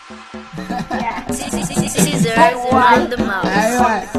Caesar on the mouse.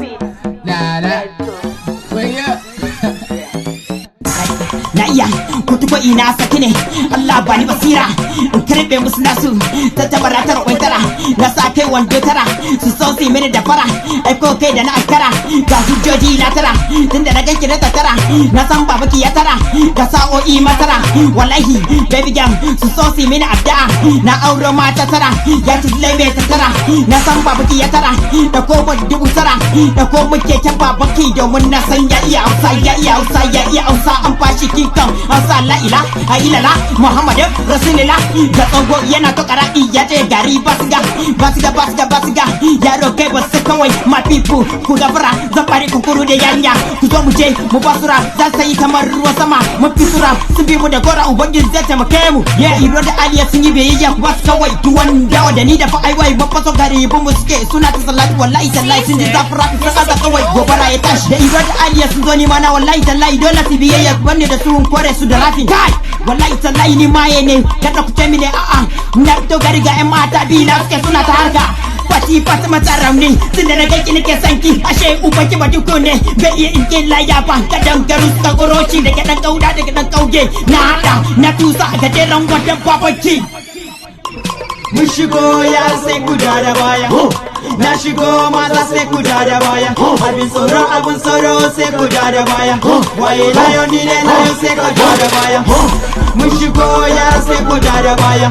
Na iya kutuba ina saki ne Allah bani basira in karbe musu nasu ta tabara ta tara na sa kai wando tara su so su mini da fara ai ko kai da na akara ga hujjoji na tara tunda na ganki na tara na san babaki ya tara ga sa'o'i matara wallahi baby gang su so su mini addu'a na auro mata tara ya tuzlai mai tara na san babaki ya tara da ko dubu tara da ko muke ta babaki domin na san ya iya Hausa ya iya Hausa an fashi kan Hausa la ilaha illallah Muhammadu Rasulullah da tsango yana to kara'i ya ce gari basiga yaro kai ba su kawai my people ku gafara zan fare kunkuru da yanya ku zo mu je mu basura za su yi kamar ruwa sama mu fisura sun bi mu da gora ubangiji zai taimake mu ya iro da aliya sun yi biyayya ku ba su kawai duwan dawa da ni da fa aiwai ba faso gari bu mu suke suna ta salatu wallahi tallahi sun ji zafura su kaza kawai gobara ya tashi da iro da aliya sun zo ni mana wallahi tallahi dole su biyayya wanne da su kore su da rafin kai wallahi tallahi ni maye ne kada ku temi ne a'a na to gari ga ƴan mata bi na suke suna ta harka Fati Fatima Taramni tunda na ganki nake sanki ashe ubanki ba duko ne bai iya inke laya ba kadan garu ta goroci da kadan kauda da kadan kauge na hada na tusa ga deran wata babanki mun shigo ya sai ku da baya na shigo maza sai ku da baya abin tsoro sai ku da baya waye layo ni ne layo sai ku da baya mun shigo ya sai ku da baya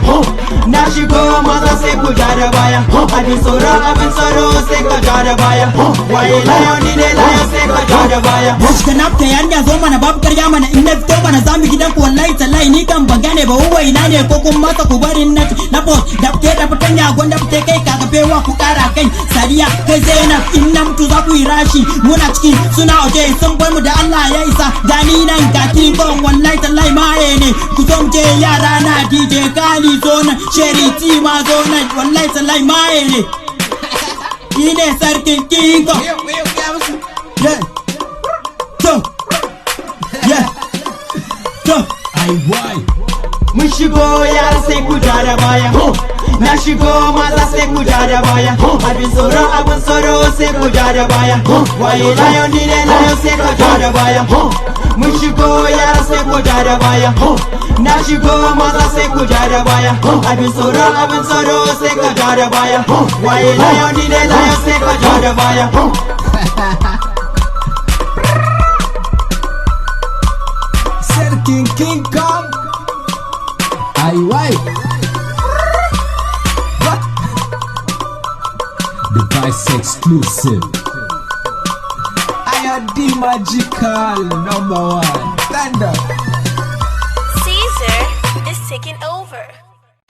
na shigo maza sai ku da baya abin tsoro sai ku da baya waye layo ni ne layo sai ku da baya muska nafta yanda zo mana babu karya mana in na fito mana zamu gidan ku wallahi tallahi ni kan ban gane ba wai ina ne ko kuma masa ku barin na boss da ke da fitanya gonda fite kai kaga bewa ku kara kai sariya kai Zainab in na mutu za ku yi rashi muna ciki suna oje sun bar mu da Allah ya isa gani nan ga gon wallahi tallahi maye ne ku zo mu je yara na DJ Kali zo na Sheriti ma zo na wallahi tallahi maye ne ni ne sarkin kingo mun shigo yara sai ku da baya na shigo maza sai ku da baya abin tsoro sai ku da baya waye layo ni ne layo sai ku da baya mun shigo yara sai ku da baya na shigo maza sai ku da baya abin tsoro sai ku da baya waye layo ni ne layo sai ku da baya Sarkin King Kong Aiwai Device exclusive I am the magical #1 Stand up